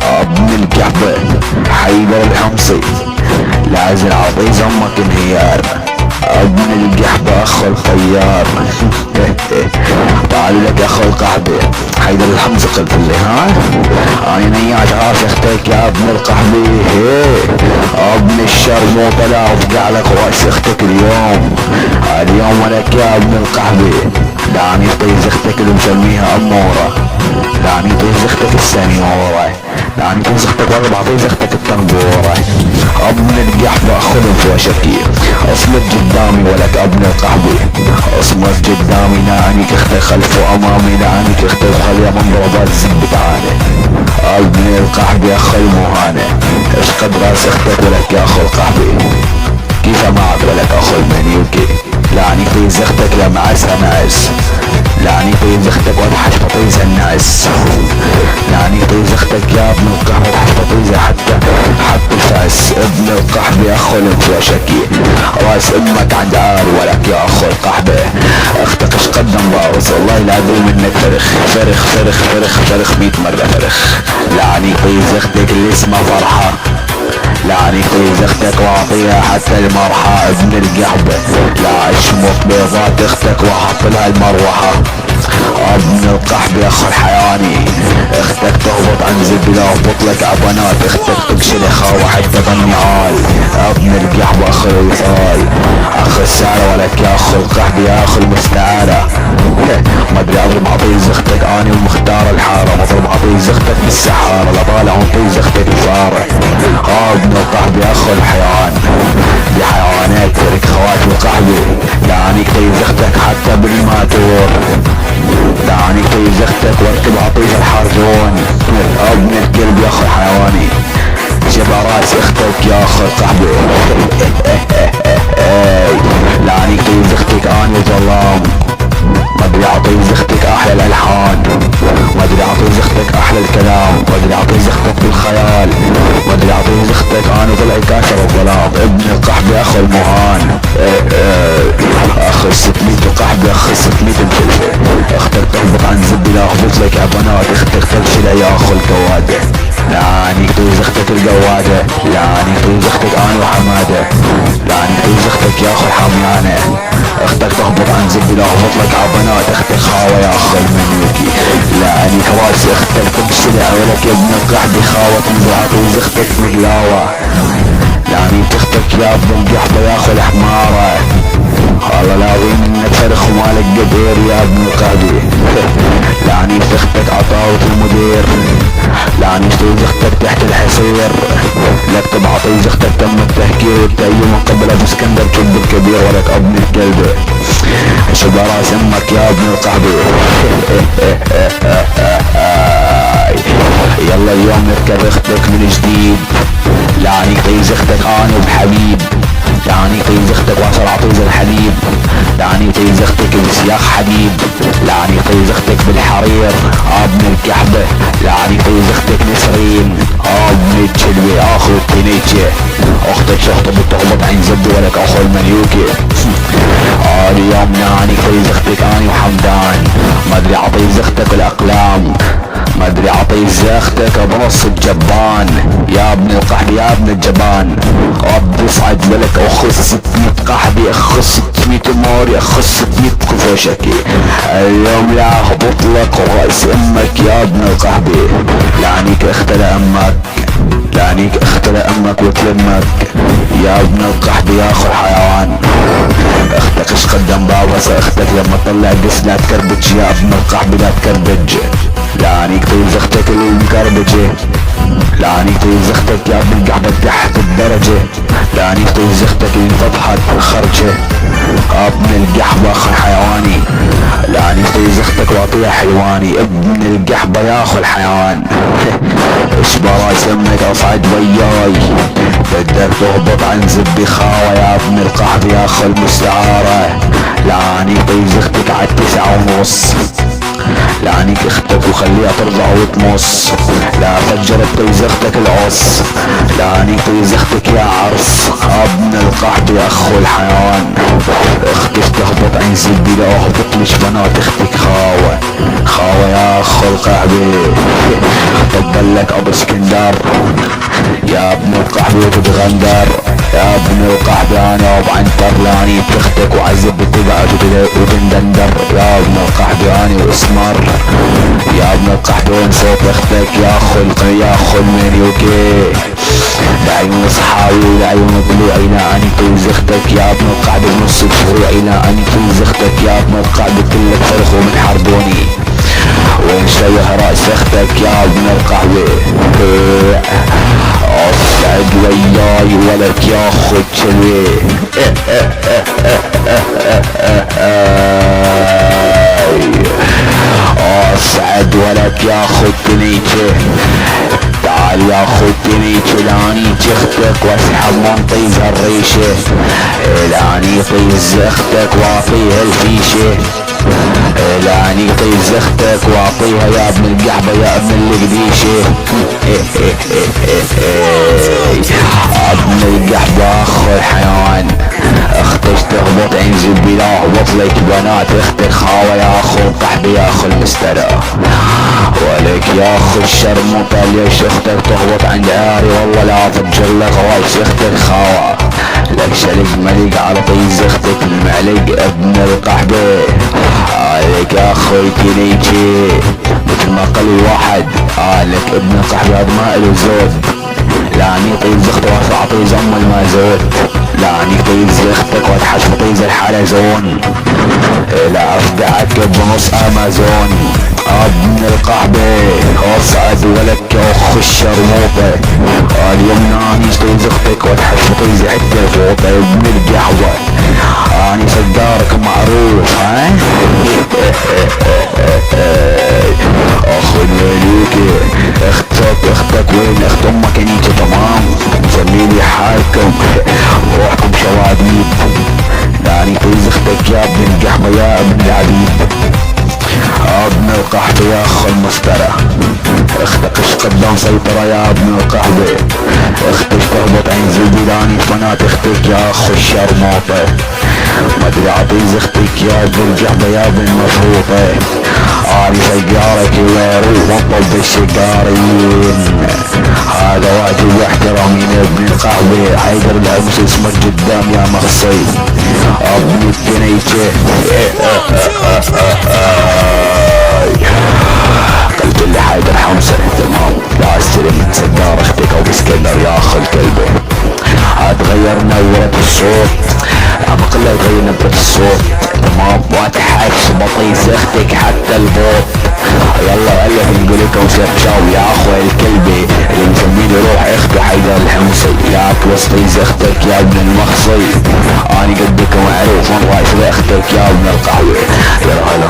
ابن الكعبة حيدر الحمصي لازل عطيز امك انهيار. ابن القحبة اخو الخيار تعال لك اخو القحبة حيدر الحمصي قلت لي ها اني نيات عارف اختك يا ابن القحبة. ابن الشرموطة لا افقع لك راس اختك اليوم ولك يا ابن القحبة. دعني طيز اختك اللي مسميها امورة، دعني طيز اختك السنيورة، دعني طيز اختك والله بعطيز اختك الطنبورة. ابن القحبة خلف وشكير اصلك قدامي ولك ابن القحبة اصمت قدامي نعنيك اختي خلف وامامي نعنيك اختي وخليها من ضربات الزب تعالى. ابن القحبة يا اخو المهانة ايش قد راس اختك ولك يا اخو القحبة كيف معك ولك اخو المنيوكي. لعني طيز اختك يا معسها ناس، لعني طيز اختك واضحش فطيز الناس، لعني طيز اختك يا ابن القحبة واضحش فطيزة حتى الفاس. ابن القحبة يا اخو الانفوشكي راس امك عند عار ولك يا اخو القحبة. اختك اش قدم باوز والله لا ادري منك فرخ فرخ فرخ فرخ فرخ 100 مرة فرخ. لعني طيز اختك اللي اسمها فرحة، لعني طيز اختك واعطيها حتى المرحى. ابن القحبة لا اشمط بيضات اختك وحط لها المروحة. ابن القحبة يا اخو الحيواني اختك تهبط عن زبلة وهبط لك عبنات اختك تكشل اخا وحتى بالنعال. ابن القحبة اخو الوصال اخو السعرة ولك يا اخو القحبة يا اخو المستعارة. ما ادري اضرب عطيز اختك اني ومختار الحارة، ما اضرب عطيز اختك بالسحارة لا طالع عطيز اختك الفارة. ابن القحبة يا اخو الحيوان دي حيوانات ترك خوات القحبة. دعني طيز اختك حتى بالماتور، دعني طيز اختك واركب عطيز الحارجون. ابن الكلب يا اخو الحيواني جبع راس اختك يا اخو القحبة. دعني طيز اختك اني وظلام، ما ادري عطيز اختك احلى الالحان، ما ادري عطيز اختك احلى الكلام، ما ادري عطيز اختك بالخيال، ما ادري عطيز اختك انا طلع كاشر الظلام. ابن القحبة يا اخو المهان اخو 600 قحبة اخو 600 مفلفة. اختك تهبط عن زبي لا اهبط لك يا بنات اختك تغشل يا اخو الكوادة. لعني طيز اختك القوادة، لعني طيز اختك انا وحمادة، لعني طيز اختك يا اخو الحميانة. اختك تهبط عن زبي لا اهبط لك عبنات اختك خاوة يا اخو المنيوكي. لعني كراس اختك تبسلع ولك يا ابن القحبة خاوة تنزل عطيز اختك مقلاوة. لعني اختك يا ابن القحبة يا اخو الحمارة والله لاوي منك فرخ ومالك قدير يا ابن القحبة. لعني اختك عطاوة المدير، لعني طيز اختك تحت الحصير لك تبع طيز اختك تم التهكير والتأييد من قبل ابو اسكندر كلب الكبير ولك ابن الكلب شد راس امك يا ابن القحبة. يلا اليوم نركب اختك من جديد. لعني طيز اختك انا وبحبيب، لعني طيز اختك واصل عطيز الحليب، لعني طيز اختك بسياخ حديد، لعني طيز اختك بالحرير. ابن الكحبة لعني طيز اختك نسرين. ابن الكلبة اخو التنيجة اختك شخطة بتهبط عين زبي ولك اخو المليوكي. اليوم لعني طيز اختك اني وحمدان، ما ادري عطيز اختك الاقلام، ما ادري عطيز اختك بنص الجبان. يا ابن القحبة يا ابن الجبان رب يسعد لك اخو 600 قحبة اخو 600 موري اخو 600 كفوشكي. اليوم لا هبط لك راس امك يا ابن القحبة. لعنيك اختل امك، لعنيك اختل امك وتلمك يا ابن القحبة يا اخو الحيوان. اختك اش قدم بابسة اختك لما تطلع قس لا تكربج يا ابن القحبة لا تكربج. لعنيك طيز اختك اللي مكربجة، لعنيك طيز اختك يا ابن القحبة تحت الدرجة، لعنيك طيز اختك اللي فتحت خرجة. ابن القحبة اخو الحيواني لعنيك طيز اختك واعطيها حيواني. ابن القحبة يا اخو الحيوان اشبه راس امك اصعد وياي بدك تهبط عن زبي خاوة يا ابن القحبة يا اخو المستعارة. لعنيك طيز اختك على 9:30 لعنيك اختك وخليها ترضع وتمص. لا فجر بطيز اختك العص. لعنيك طيز اختك يا عرس. ابن القحط يا اخو الحيوان. اختك تهبط عين زبي لا اهبط ليش بنات اختك خاوة. خاوة يا اخو القحبي. تضلك ابو اسكندر يا ابن القحبي وتتغندر. يا ابن القحبي انا وبعنتر لاني بتختك وعزب بتقعد وتندندر. يا ابن القحبي اني واسمر. يا ابن القحبي وين صوت اختك يا اخو المنيوكي. بعيون صحاوي لعيون ضلوعي لاني طيز اختك يا ابن القحبي بنص فروعي لاني طيز اختك يا ابن القحبي كلك فرخ ومن حربوني. وين شيها رأس اختك يا ابن القحبي. اصعد وياي ولك يا اخو الشلوي. اصعد ولك يا اخو التنيجة. تعال يا اخو التنيجة لاني اختك واسحب من طيز الريشة. لاني طيز اختك واعطيها الفيشة. لاني طيز اختك واعطيها يا ابن القحبة يا ابن القديشة. ابن القحبة اخو الحيوان. اختك تهبط عين زبي لا اهبط لك بنات اختك خاوة يا اخو القحبي يا اخو المسترى. ولك يا اخو الشرموطة ليش اختك تهبط عند عاري والله لا افجر لك رايس اختك خاوة. لك شلق مليق على طيز اختك المعلق ابن القحبي. عليك يا اخوي تنيجي مثل ما قال الواحد. لك ابن القحبي هذا ما له زود. لاني طيز اختك وارفع طيز ام المازوت. لاني طيز اختك واتحش بطيز الحلزون. لا افدعك بنص امازون. ابن القحبي اصعد ولك يا اخو الشرموطة. اليوم اني طيز اختك واتحش بطيز عدة فوطة. ابن القحبة اني صدارك معروف ها. اخو الملوكي اختك وين اخت امك انيتي تمام. مسميني حالكم روحكم شواديد. لاني طيز اختك يا ابن القحبة يا ابن العبيد. ابن القحبي يا اخو المفترى. اختك ايش قدام سيطرة يا ابن القحبي. اختك تهبط عين زبي لاني بنات اختك يا اخو الشرموطة. ما ادري عطيز اختك يا ابن القحبة يا ابن المفروطة. اني سيارك ويروح وطل بالشقارين. هذا واجب واحترامي يا ابن القحبي. حيدر الامس اسمك قدام يا مخصي. ابن التنيجة. قلت لي حيدر حمزة تمام. لا استلم من سجار اختك او بسكندر يا اخو الكلبة. هتغير نورة الصوت. بقلها تغير نبرة الصوت تمام. واتحش بطيس اختك حتى البوط. يلا الف نقول لكم شاو يا اخو الكلبي اللي مسميني روح اخته حيدر الحمصي. يا توسطيز اختك يا ابن المخصي. اني قدكم معروف من رايح اختك يا ابن القهوة. يلا هلا